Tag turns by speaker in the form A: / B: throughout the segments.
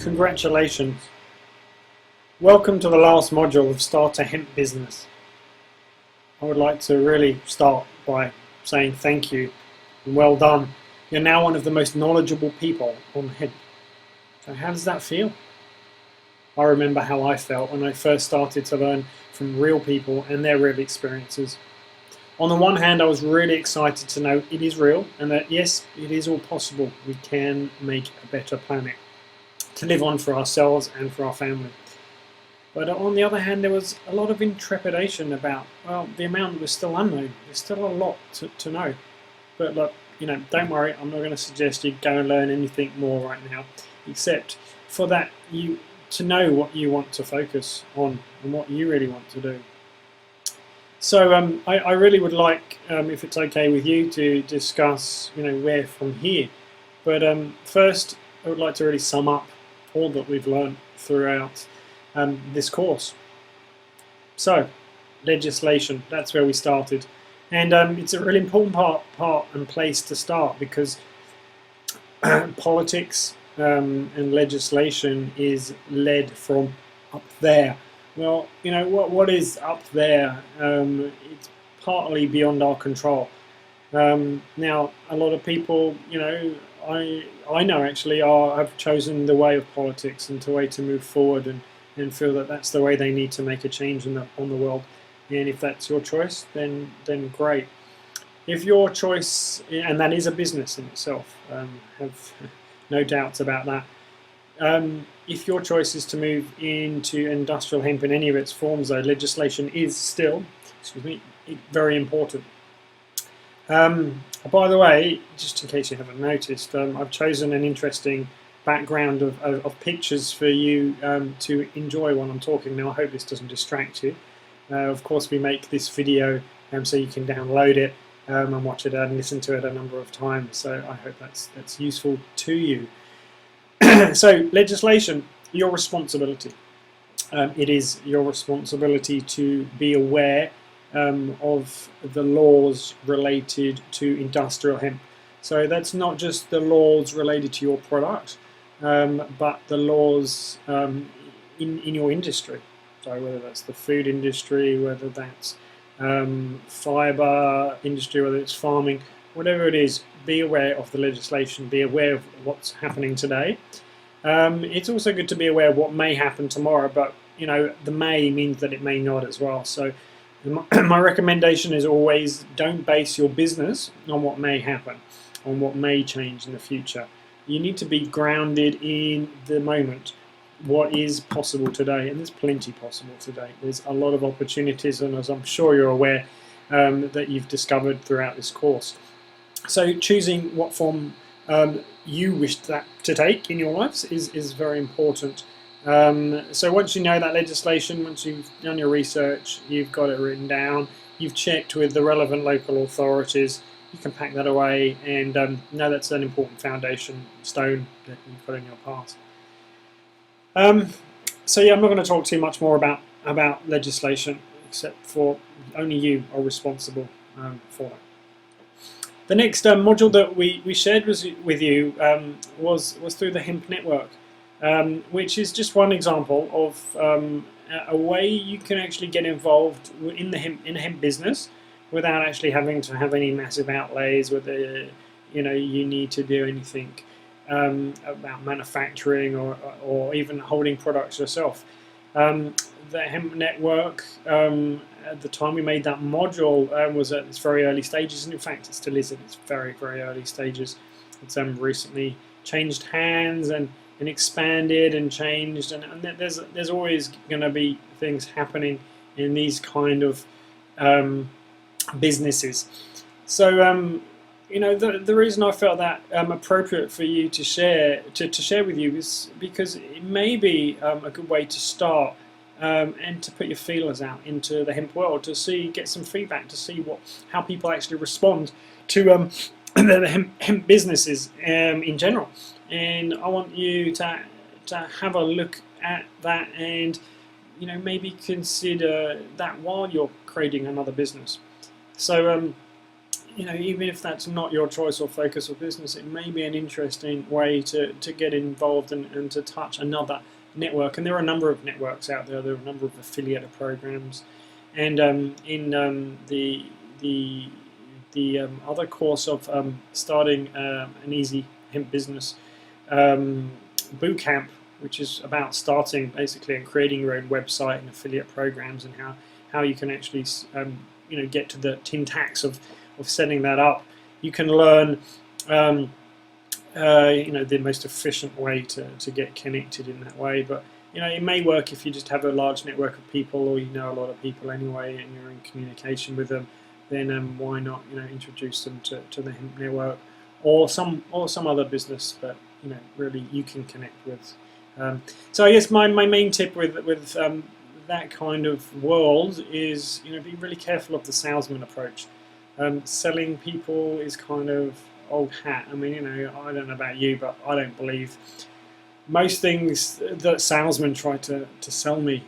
A: Congratulations. Welcome to the last module of Start a Hemp Business. I would like to really start by saying thank you and well done. You're now one of the most knowledgeable people on hemp. So how does that feel? I remember how I felt when I first started to learn from real people and their real experiences. On the one hand, I was really excited to know it is real and that yes, it is all possible. We can make a better planet to live on for ourselves and for our family. But on the other hand, there was a lot of intrepidation about, well, the amount was still unknown. There's still a lot to know. But look, don't worry, I'm not going to suggest you go and learn anything more right now, except for that you to know what you want to focus on and what you really want to do. So I really would like, if it's okay with you, to discuss, where from here. But first, I would like to really sum up all that we've learned throughout this course. So, legislation, that's where we started. And it's a really important part and place to start because politics and legislation is led from up there. Well, what is up there? It's partly beyond our control. Now, a lot of people, I know actually have chosen the way of politics and the way to move forward and feel that that's the way they need to make a change on the world. And if that's your choice, then great. If your choice, and that is a business in itself, have no doubts about that. If your choice is to move into industrial hemp in any of its forms, though, legislation is still, very important. By the way, just in case you haven't noticed, I've chosen an interesting background of pictures for you to enjoy while I'm talking. Now, I hope this doesn't distract you. Of course, we make this video so you can download it and watch it and listen to it a number of times. So I hope that's useful to you. So, legislation, your responsibility. It is your responsibility to be aware of the laws related to industrial hemp. So that's not just the laws related to your product, but the laws in your industry. So whether that's the food industry, whether that's fibre industry, whether it's farming, whatever it is, be aware of the legislation, be aware of what's happening today. It's also good to be aware of what may happen tomorrow, but the may means that it may not as well. So my recommendation is always don't base your business on what may happen, on what may change in the future. You need to be grounded in the moment. What is possible today, and there's plenty possible today. There's a lot of opportunities, and as I'm sure you're aware, that you've discovered throughout this course. So choosing what form you wish that to take in your lives is very important. So once you know that legislation, once you've done your research, you've got it written down, you've checked with the relevant local authorities, you can pack that away and know that's an important foundation stone that you've got in your path. So yeah, I'm not going to talk too much more about legislation, except for only you are responsible for that. The next module that we shared with you was through the Hemp Network, which is just one example of a way you can actually get involved in a hemp business without actually having to have any massive outlays, whether you need to do anything about manufacturing or even holding products yourself. The Hemp Network, at the time we made that module, was at its very early stages, and in fact it still is in its very, very early stages. It's recently changed hands and expanded and changed, and there's always going to be things happening in these kind of businesses. So the reason I felt that appropriate for you to share with you is because it may be a good way to start and to put your feelers out into the hemp world, to get some feedback, to see how people actually respond to the hemp businesses in general. And I want you to have a look at that and maybe consider that while you're creating another business. So even if that's not your choice or focus or business, it may be an interesting way to get involved and to touch another network. And there are a number of networks out there. There are a number of affiliate programs, and in the other course of starting an easy hemp business boot camp, which is about starting basically and creating your own website and affiliate programs, and how you can actually get to the tin tacks of setting that up. You can learn the most efficient way to get connected in that way. But it may work if you just have a large network of people, or a lot of people anyway, and you're in communication with them. Then why not introduce them to the Hemp network, or some other business that really you can connect with. So I guess my main tip with that kind of world is be really careful of the salesman approach. Selling people is kind of old hat. I mean, I don't know about you, but I don't believe most things that salesmen try to sell me.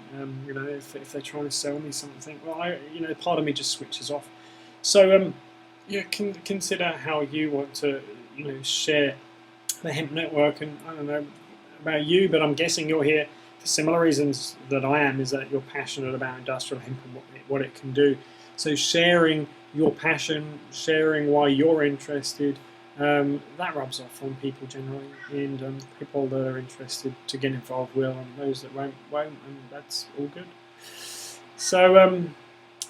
A: If they're trying to sell me something, well, part of me just switches off. So consider how you want to share the Hemp network. And I don't know about you, but I'm guessing you're here for similar reasons that I am, is that you're passionate about industrial hemp and what it can do. So sharing your passion, sharing why you're interested, that rubs off on people generally, and people that are interested to get involved will, and those that won't, and that's all good. So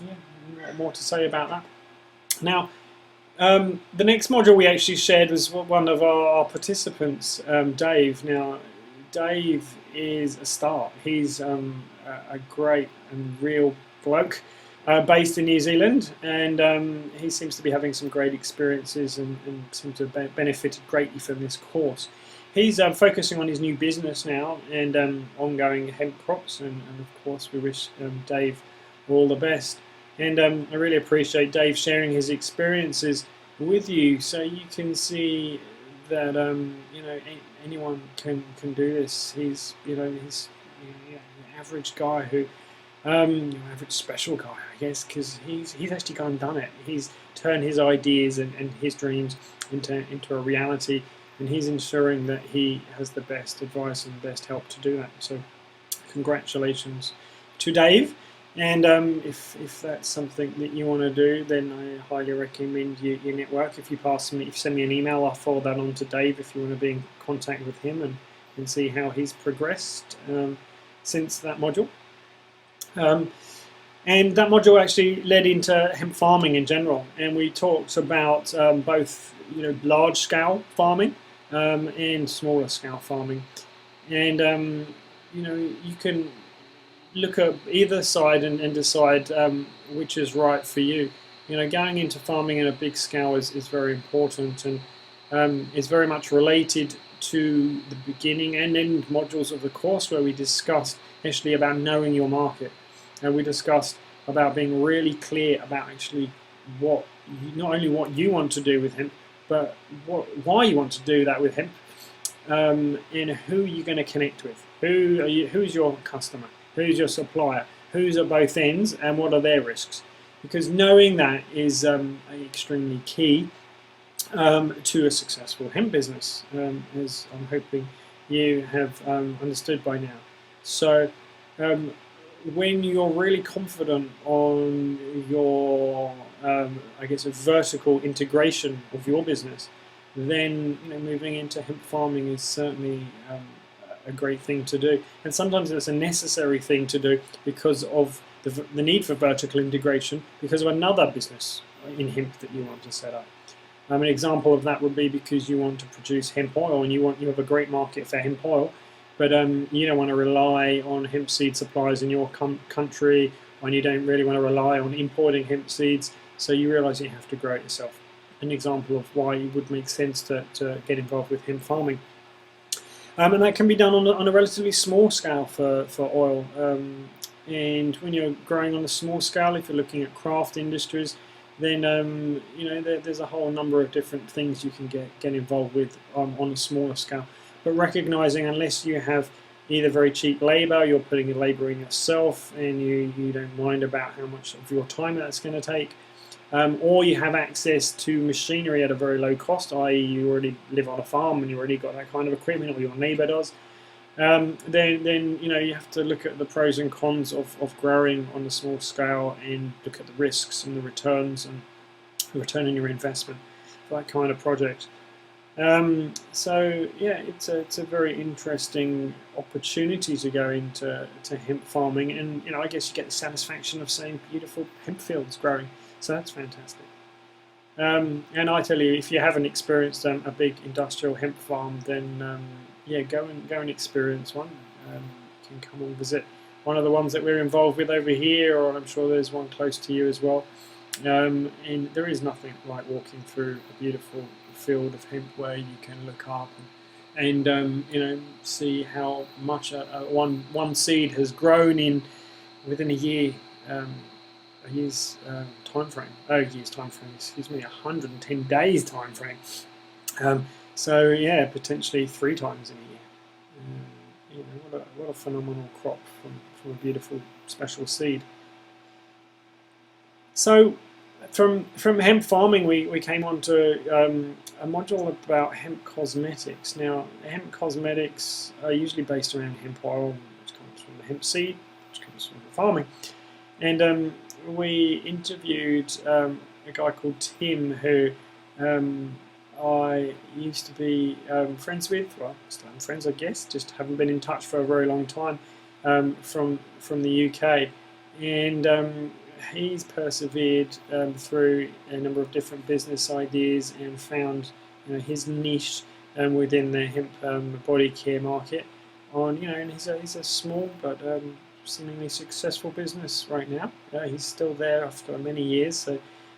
A: not more to say about that. Now, the next module we actually shared was one of our participants, Dave. Now, Dave is a star. He's a great and real bloke based in New Zealand, and he seems to be having some great experiences and seems to have benefited greatly from this course. He's focusing on his new business now and ongoing hemp crops, and of course we wish Dave all the best. And I really appreciate Dave sharing his experiences with you, so you can see that anyone can do this. He's an average guy who, average special guy, I guess, because he's actually gone and done it. He's turned his ideas and his dreams into a reality, and he's ensuring that he has the best advice and the best help to do that. So congratulations to Dave. And if that's something that you want to do, then I highly recommend you network. If you send me an email, I'll forward that on to Dave if you want to be in contact with him and see how he's progressed since that module. And that module actually led into hemp farming in general, and we talked about both large scale farming and smaller scale farming, and you can look at either side and decide which is right for you. Going into farming in a big scale is very important, and is very much related to the beginning and end modules of the course, where we discussed actually about knowing your market, and we discussed about being really clear about actually not only what you want to do with hemp, but why you want to do that with hemp, and who you're going to connect with. Who's your customer? Who's your supplier? Who's at both ends, and what are their risks? Because knowing that is extremely key to a successful hemp business, as I'm hoping you have understood by now. So when you're really confident on your, I guess, a vertical integration of your business, then moving into hemp farming is certainly a great thing to do, and sometimes it's a necessary thing to do because of the need for vertical integration, because of another business in hemp that you want to set up. An example of that would be because you want to produce hemp oil, and you have a great market for hemp oil, but you don't want to rely on hemp seed suppliers in your country, and you don't really want to rely on importing hemp seeds, so you realize you have to grow it yourself. An example of why it would make sense to get involved with hemp farming. And that can be done on a relatively small scale for oil. And when you're growing on a small scale, if you're looking at craft industries, then there's a whole number of different things you can get involved with on a smaller scale. But recognizing, unless you have either very cheap labor, you're putting your labor in yourself, and you don't mind about how much of your time that's going to take, or you have access to machinery at a very low cost, i.e. you already live on a farm and you already got that kind of equipment, or your neighbour does, then you have to look at the pros and cons of growing on a small scale and look at the risks and the returns and the return on your investment for that kind of project. So yeah, it's a very interesting opportunity to go into hemp farming, and I guess you get the satisfaction of seeing beautiful hemp fields growing. So that's fantastic. And I tell you, if you haven't experienced a big industrial hemp farm, then yeah, go and experience one. You can come and visit one of the ones that we're involved with over here, or I'm sure there's one close to you as well. And there is nothing like walking through a beautiful field of hemp where you can look up and see how much one seed has grown in within a year. A year's time frame. Oh, year's time frame. Excuse me, 110 days time frame. So yeah, potentially 3 times in a year. What a phenomenal crop from a beautiful special seed. So from hemp farming, we came on to a module about hemp cosmetics. Now, hemp cosmetics are usually based around hemp oil, which comes from the hemp seed, which comes from the farming. And we interviewed a guy called Tim, who I used to be friends with. Well, still am friends, I guess. Just haven't been in touch for a very long time from the UK, and he's persevered through a number of different business ideas and found his niche within the hemp body care market. And he's a small but seemingly successful business right now. He's still there after many years, so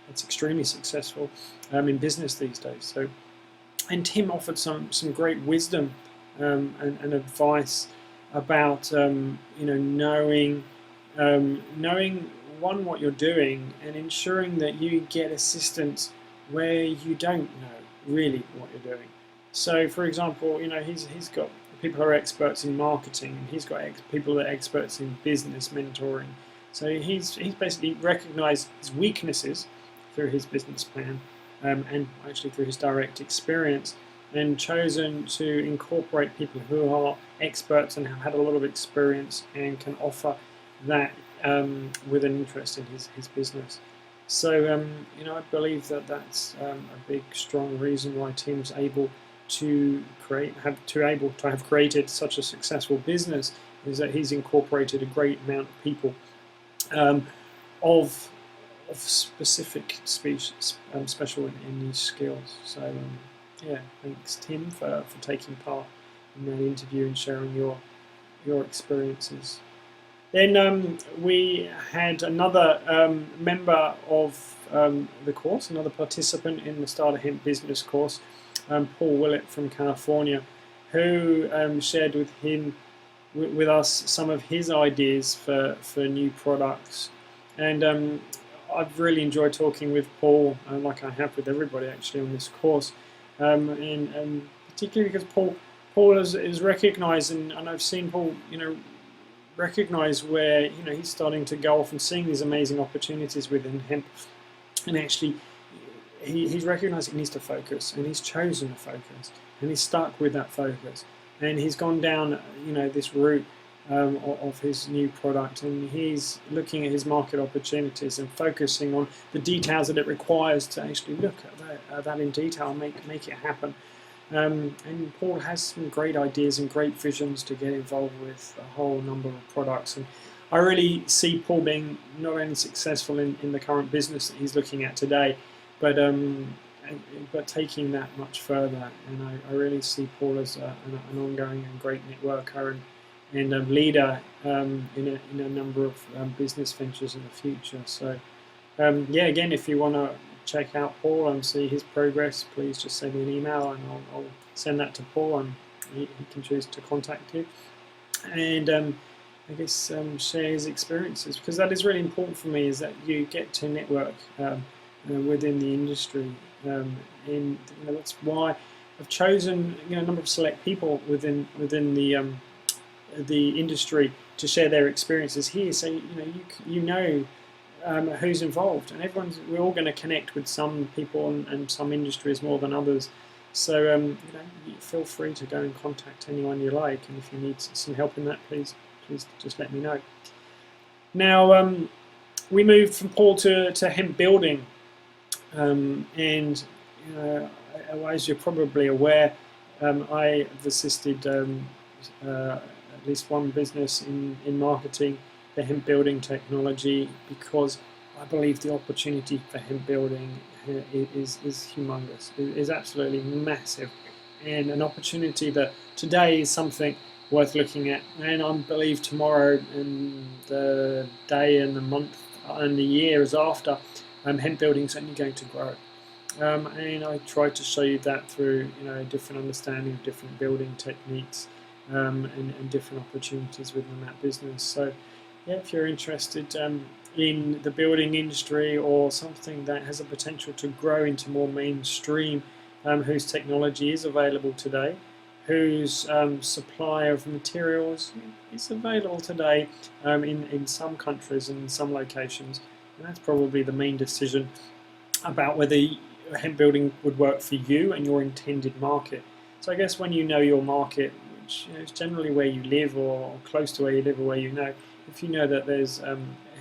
A: it's extremely successful in business these days. So, and Tim offered some great wisdom and advice about knowing what you're doing and ensuring that you get assistance where you don't know really what you're doing. So, for example, he's got people who are experts in marketing, and he's got people that are experts in business mentoring. So he's basically recognised his weaknesses through his business plan and actually through his direct experience, and chosen to incorporate people who are experts and have had a lot of experience and can offer that with an interest in his business. So I believe that's a big, strong reason why Tim's able to have created such a successful business, is that he's incorporated a great amount of people of specific special in these skills. So yeah, thanks Tim for taking part in that interview and sharing your experiences. Then we had another member of the course, another participant in the Starter Hemp Business course, Paul Willett from California, who shared with us some of his ideas for new products. And I've really enjoyed talking with Paul, like I have with everybody actually on this course, and particularly because Paul is recognised, and I've seen Paul recognise where he's starting to go off and seeing these amazing opportunities within hemp, and actually he's recognised he needs to focus, and he's chosen to focus, and he's stuck with that focus, and he's gone down this route of his new product, and he's looking at his market opportunities and focusing on the details that it requires to actually look at that in detail and make it happen. And Paul has some great ideas and great visions to get involved with a whole number of products, and I really see Paul being not only successful in the current business that he's looking at today, but taking that much further. And I really see Paul as an ongoing and great networker and a leader in a number of business ventures in the future. So yeah, again, if you want to check out Paul and see his progress, please just send me an email and I'll send that to Paul, and he can choose to contact you and I guess share his experiences, because that is really important for me, is that you get to network within the industry, and that's why I've chosen a number of select people within the industry to share their experiences here. So who's involved, and we're all going to connect with some people and some industries more than others. So feel free to go and contact anyone you like, and if you need some help in that, please just let me know. Now we moved from Paul to hemp building, and as you're probably aware, I have assisted at least one business in marketing the hemp building technology, because I believe the opportunity for hemp building is humongous. It is absolutely massive, and an opportunity that today is something worth looking at, and I believe tomorrow and the day and the month and the years after, hemp building is only going to grow. And I try to show you that through a different understanding of different building techniques and different opportunities within that business. So yeah, if you're interested in the building industry, or something that has a potential to grow into more mainstream, whose technology is available today, whose supply of materials is available today in some countries and in some locations, and that's probably the main decision about whether hemp building would work for you and your intended market. So I guess when you know your market, which is generally where you live or close to where you live, or where if you know that there's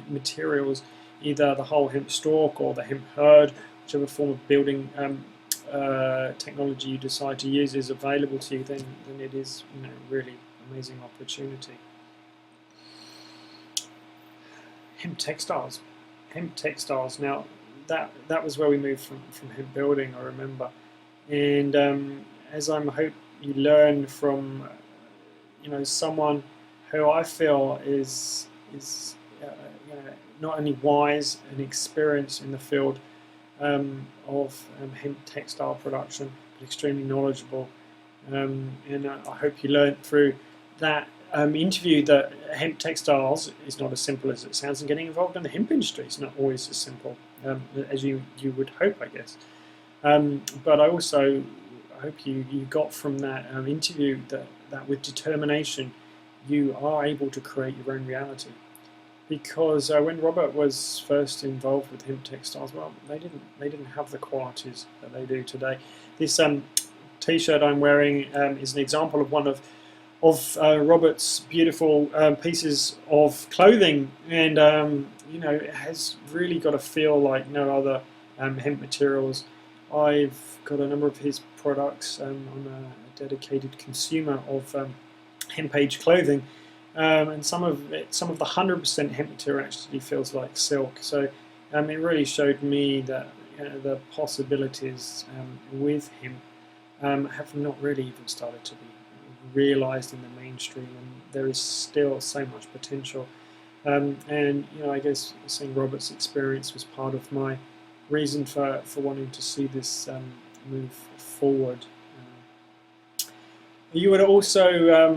A: materials, either the whole hemp stalk or the hemp hurd, whichever form of building technology you decide to use is available to you, then it is really amazing opportunity. Hemp textiles. Now that was where we moved from hemp building, I remember, and as I hope you learn from someone who I feel is not only wise and experienced in the field of hemp textile production, but extremely knowledgeable, and I hope you learned through that interview that hemp textiles is not as simple as it sounds, and getting involved in the hemp industry is not always as simple as you would hope, I guess. But I also hope you got from that interview that with determination you are able to create your own reality. Because when Robert was first involved with hemp textiles, well, they didn't have the qualities that they do today. This T-shirt I'm wearing is an example of one of Robert's beautiful pieces of clothing, and it has really got a feel like no other hemp materials. I've got a number of his products. I'm a dedicated consumer of hemp-age clothing, and some of the 100% hemp material actually feels like silk. So it really showed me that the possibilities with hemp have not really even started to be realized in the mainstream, and there is still so much potential. And I guess seeing Robert's experience was part of my reason for wanting to see this move forward. You would also,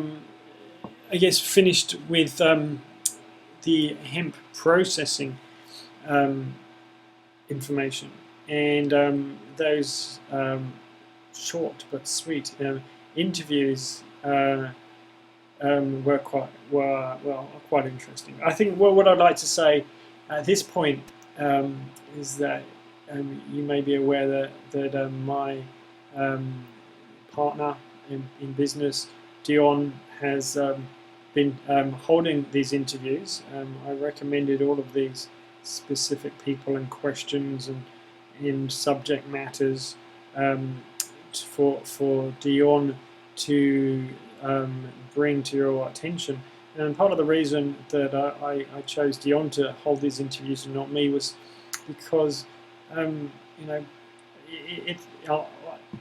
A: I guess, finished with the hemp processing information, and those short but sweet interviews were quite interesting. I think what I'd like to say at this point is that you may be aware that my partner in business, Dion, has been holding these interviews. I recommended all of these specific people and questions and in subject matters for Dion to bring to your attention. And part of the reason that I chose Dion to hold these interviews and not me was because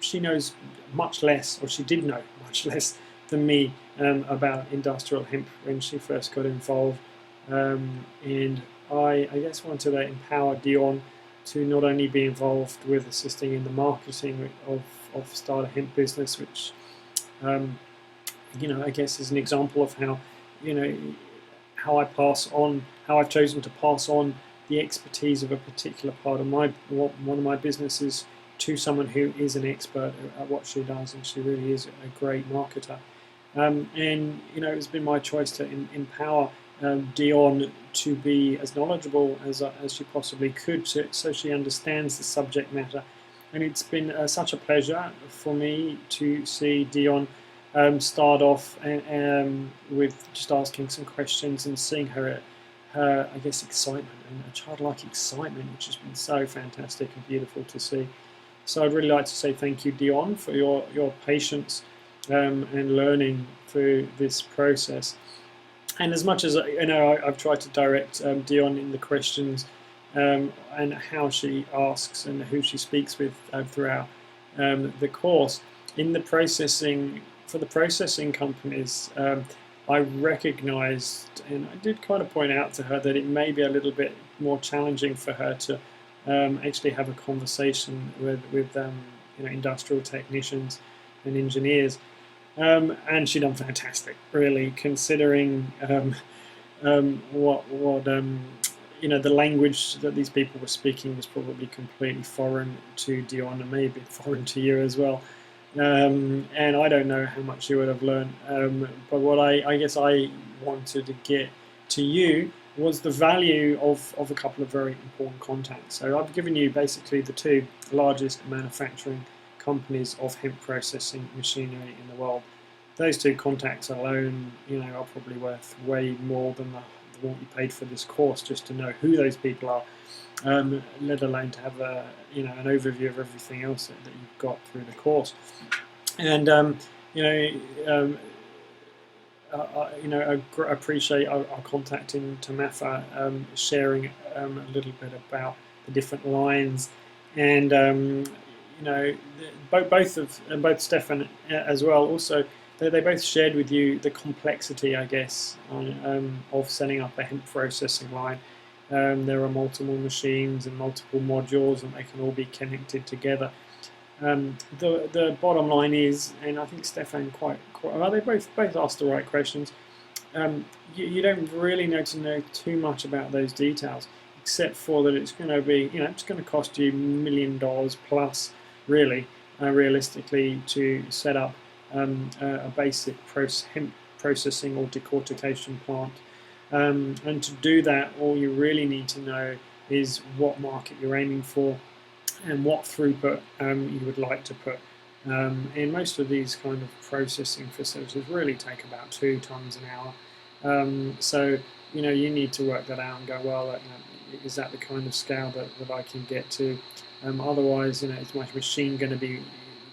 A: she knows much less, or she did know much less than me about industrial hemp when she first got involved, and I guess wanted to empower Dion to not only be involved with assisting in the marketing of Start a Hemp Business, which I guess is an example of how how I've chosen to pass on the expertise of a particular part of one of my businesses to someone who is an expert at what she does, and she really is a great marketer. And it's been my choice to empower Dion to be as knowledgeable as she possibly could, so she understands the subject matter. And it's been such a pleasure for me to see Dion start off with just asking some questions and seeing her I guess, excitement and a childlike excitement, which has been so fantastic and beautiful to see. So I'd really like to say thank you, Dion, for your patience and learning through this process. And as much as I've tried to direct Dion in the questions and how she asks and who she speaks with throughout the course. In the processing, for the processing companies, I recognised, and I did kind of point out to her that it may be a little bit more challenging for her to actually have a conversation with industrial technicians and engineers. And she done fantastic, really, considering what the language that these people were speaking was probably completely foreign to Dion and maybe foreign to you as well. And I don't know how much you would have learned, but what I guess I wanted to get to you was the value of a couple of very important contacts. So I've given you basically the two largest manufacturing companies of hemp processing machinery in the world. Those two contacts alone, are probably worth way more than what you paid for this course just to know who those people are, let alone to have an overview of everything else that you've got through the course. And I appreciate our contact in Tamatha sharing a little bit about the different lines, and both Stefan as well. Also, they both shared with you the complexity, I guess, of setting up a hemp processing line. There are multiple machines and multiple modules, and they can all be connected together. The bottom line is, and I think Stefan quite well, they both asked the right questions. You don't really need to know too much about those details, except for that it's going to be, it's going to cost you $1 million plus, really, realistically, to set up a basic hemp processing or decortication plant. And to do that, all you really need to know is what market you're aiming for and what throughput you would like to put. And most of these kind of processing facilities really take about 2 tons an hour. So you need to work that out and go, well, is that the kind of scale that I can get to? Otherwise, is my machine going to be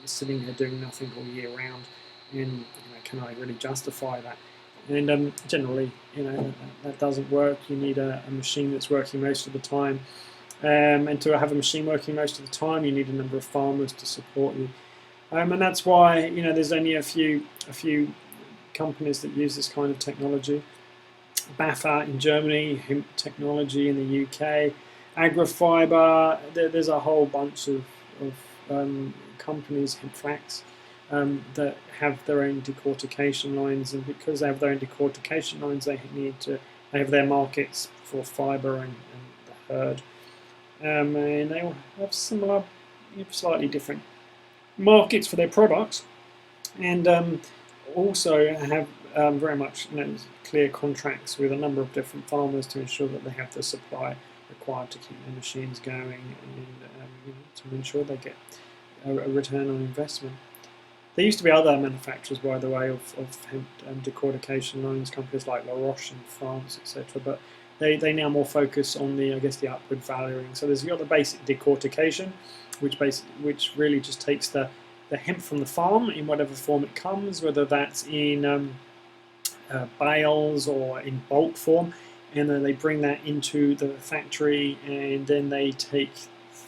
A: sitting here doing nothing all year round? And can I really justify that? And generally, that doesn't work. You need a machine that's working most of the time. And to have a machine working most of the time, you need a number of farmers to support you. And that's why there's only a few companies that use this kind of technology. BAFA in Germany, Hemp Technology in the UK, Agrofiber. There's a whole bunch of companies, Hempflax, that have their own decortication lines, and because they have their own decortication lines, they have their markets for fibre and the herd. And they all have similar, slightly different markets for their products, and also have very much clear contracts with a number of different farmers to ensure that they have the supply required to keep their machines going and to ensure they get a return on investment. There used to be other manufacturers, by the way, of hemp decortication lines, companies like La Roche in France, etc. But they now more focus on the upward valuing. So there's the basic decortication, which really just takes the hemp from the farm in whatever form it comes, whether that's in bales or in bulk form, and then they bring that into the factory, and then they take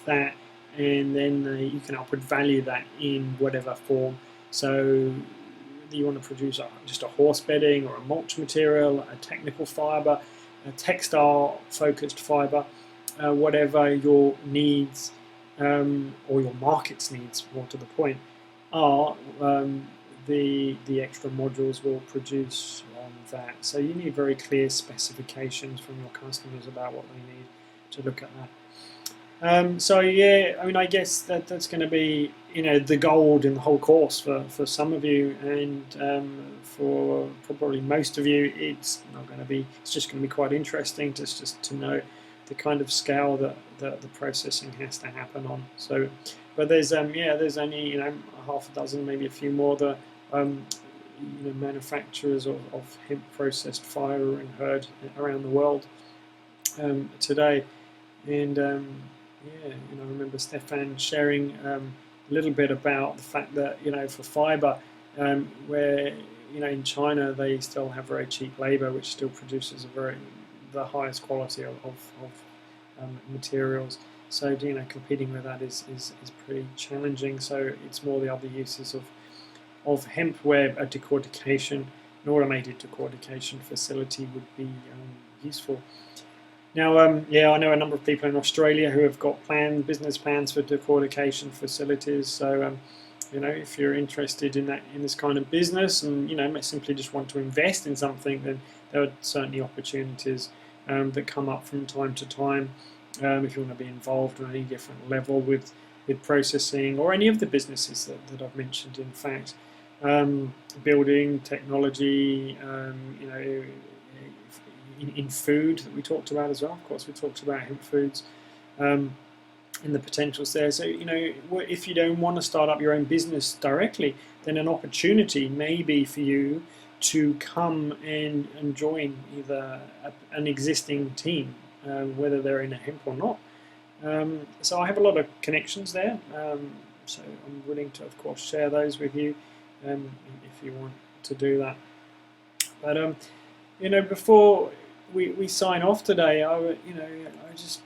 A: that, and then you can upward value that in whatever form. So you want to produce just a horse bedding or a mulch material, a technical fibre, a textile focused fibre, whatever your needs or your market's needs, more to the point, are, the extra modules will produce that. So you need very clear specifications from your customers about what they need to look at that. So yeah, I mean, I guess that's going to be, the gold in the whole course for some of you, and for probably most of you, it's not going to be. It's just going to be quite interesting just to know the kind of scale that the processing has to happen on. So, but there's only half a dozen, maybe a few more um, manufacturers of hemp processed fibre and herd around the world today. And yeah, I remember Stefan sharing a little bit about the fact that for fibre, where in China they still have very cheap labour, which still produces the highest quality of materials. So competing with that is pretty challenging. So it's more the other uses of hemp, where a decortication, an automated decortication facility would be useful. Now, yeah, I know a number of people in Australia who have got business plans for decortication facilities. So, if you're interested in this kind of business, and simply just want to invest in something, then there are certainly opportunities that come up from time to time. If you want to be involved on any different level with processing or any of the businesses that I've mentioned, in fact, building technology, in food that we talked about as well. Of course, we talked about hemp foods and the potentials there. So, if you don't want to start up your own business directly, then an opportunity may be for you to come and join either an existing team, whether they're in a hemp or not. So I have a lot of connections there. So I'm willing to, of course, share those with you if you want to do that. But before we sign off today, I just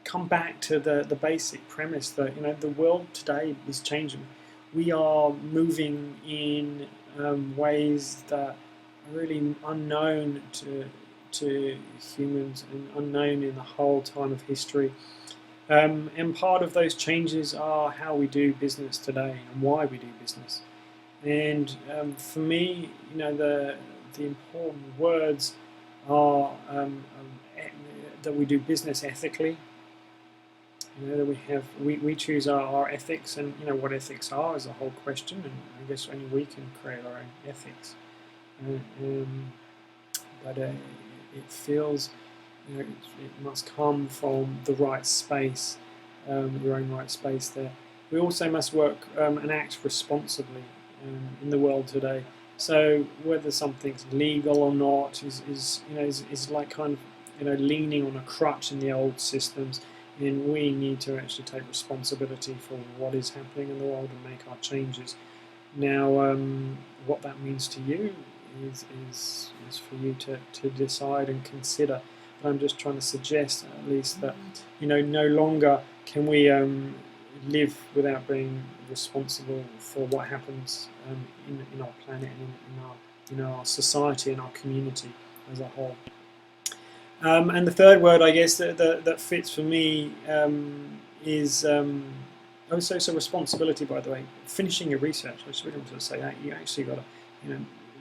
A: come back to the basic premise that the world today is changing. We are moving in ways that are really unknown to humans and unknown in the whole time of history. And part of those changes are how we do business today and why we do business. And for me, the important words are that we do business ethically. That we choose our ethics, and what ethics are is a whole question, and I guess only we can create our own ethics. But it feels, it must come from the right space, your own right space there. We also must work and act responsibly in the world today. So whether something's legal or not is like kind of leaning on a crutch in the old systems, and we need to actually take responsibility for what is happening in the world and make our changes. Now, what that means to you is for you to decide and consider. But I'm just trying to suggest at least that no longer can we live without being responsible for what happens in our planet and in our society and our community as a whole. And the third word, I guess, that fits for me is so responsibility. By the way, finishing your research. I just really wanted to say that you actually got to,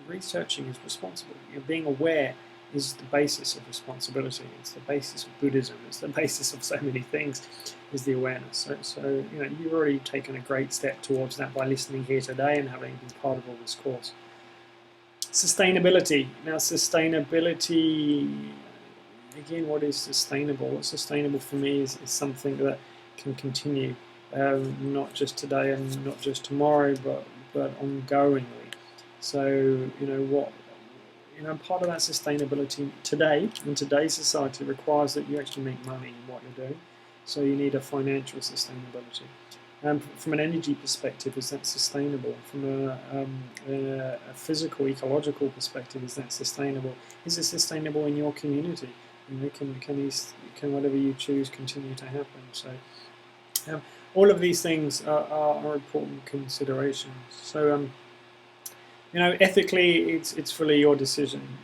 A: researching is responsible. Being aware is the basis of responsibility. It's the basis of Buddhism. It's the basis of so many things. Is the awareness. So you've already taken a great step towards that by listening here today and having been part of all this course. Sustainability. Now, sustainability. Again, what is sustainable? What's sustainable for me is something that can continue, not just today and not just tomorrow, but ongoingly. So part of that sustainability today in today's society requires that you actually make money in what you're doing. So you need a financial sustainability. From an energy perspective, is that sustainable? From a physical, ecological perspective, is that sustainable? Is it sustainable in your community? Can whatever you choose continue to happen? So all of these things are important considerations. So ethically, it's fully your decision.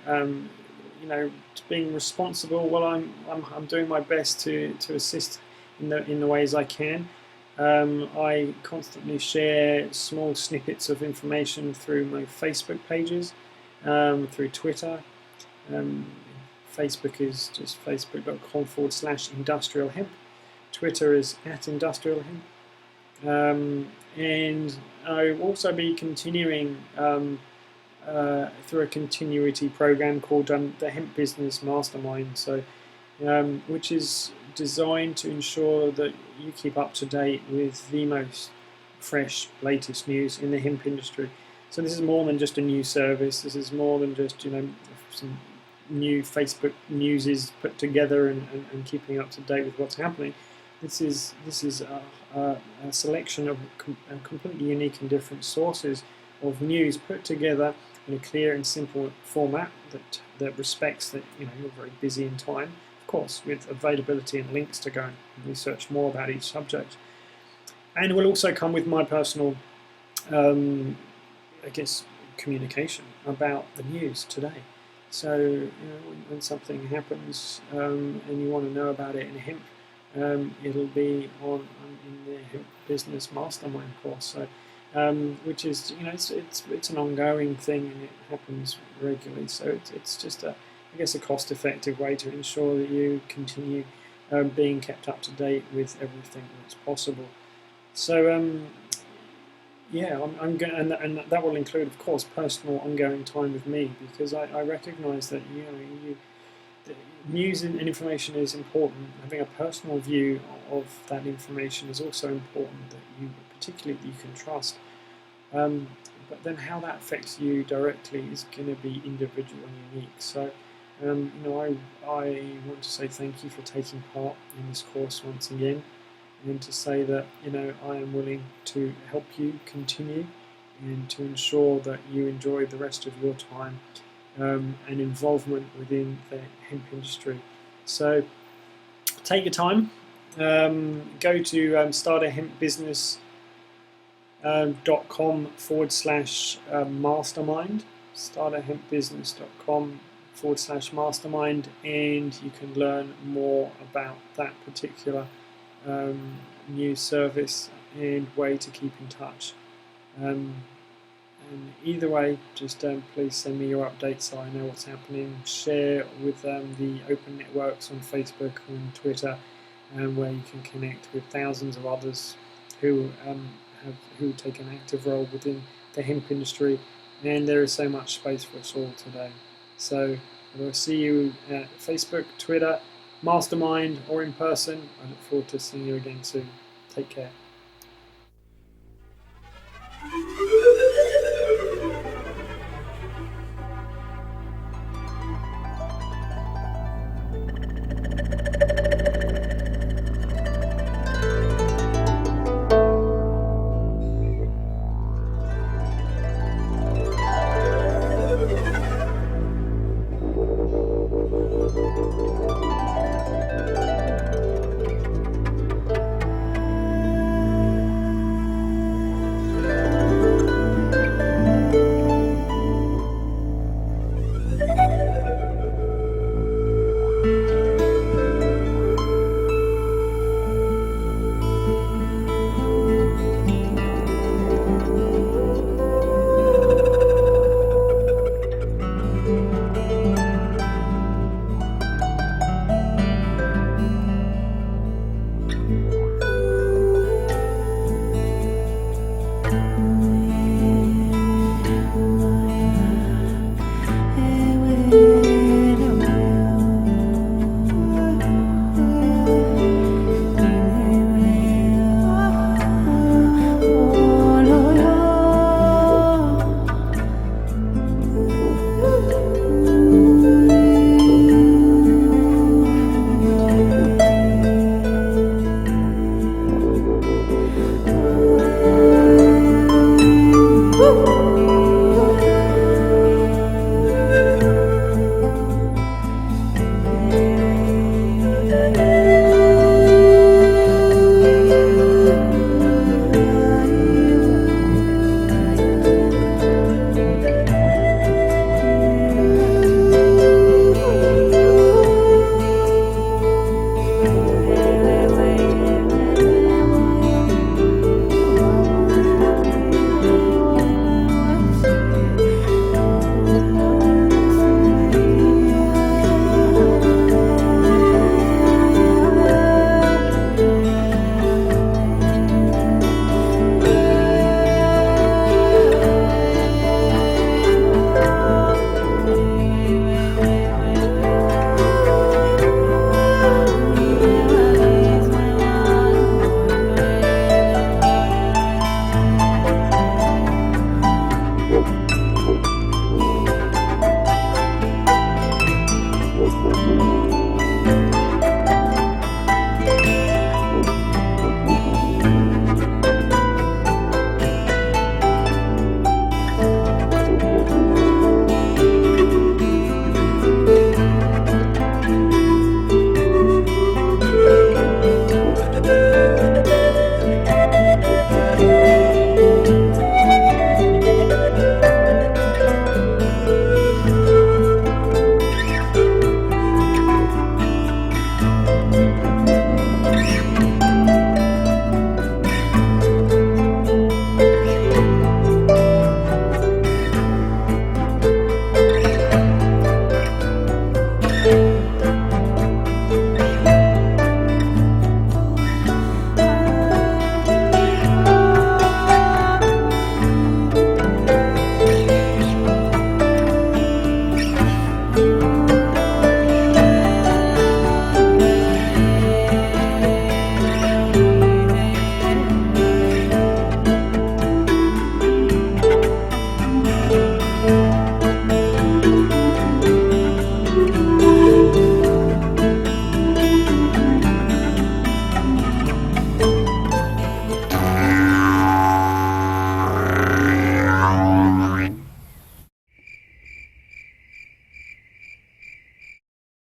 A: Being responsible. Well, I'm doing my best to assist in the ways I can. I constantly share small snippets of information through my Facebook pages, through Twitter. Facebook is just facebook.com/industrial hemp. Twitter is @industrialhemp. And I will also be continuing through a continuity program called the Hemp Business Mastermind, which is designed to ensure that you keep up to date with the most fresh, latest news in the hemp industry. So this is more than just a new service. This is more than just some new Facebook news is put together and keeping up to date with what's happening. This is a selection of completely unique and different sources of news put together in a clear and simple format that respects that you're very busy in time, of course, with availability and links to go and research more about each subject. And will also come with my personal, communication about the news today. So when something happens and you want to know about it in hemp, it'll be in the Hemp Business Mastermind course. So, which is it's an ongoing thing and it happens regularly. So it's just a cost-effective way to ensure that you continue being kept up to date with everything that's possible. So I'm going, and that will include, of course, personal ongoing time with me, because I recognise that the news and information is important. Having a personal view of that information is also important, that you can trust. But then how that affects you directly is going to be individual and unique. So I want to say thank you for taking part in this course once again, and to say that I am willing to help you continue and to ensure that you enjoy the rest of your time and involvement within the hemp industry. So take your time, go to starterhempbusiness.com/mastermind, starterhempbusiness.com/mastermind, and you can learn more about that particular news service and way to keep in touch. And either way, just please send me your updates so I know what's happening. Share with the open networks on Facebook and Twitter, where you can connect with thousands of others who take an active role within the hemp industry. And there is so much space for us all today. So we'll see you at Facebook, Twitter, Mastermind, or in person. I look forward to seeing you again soon. Take care.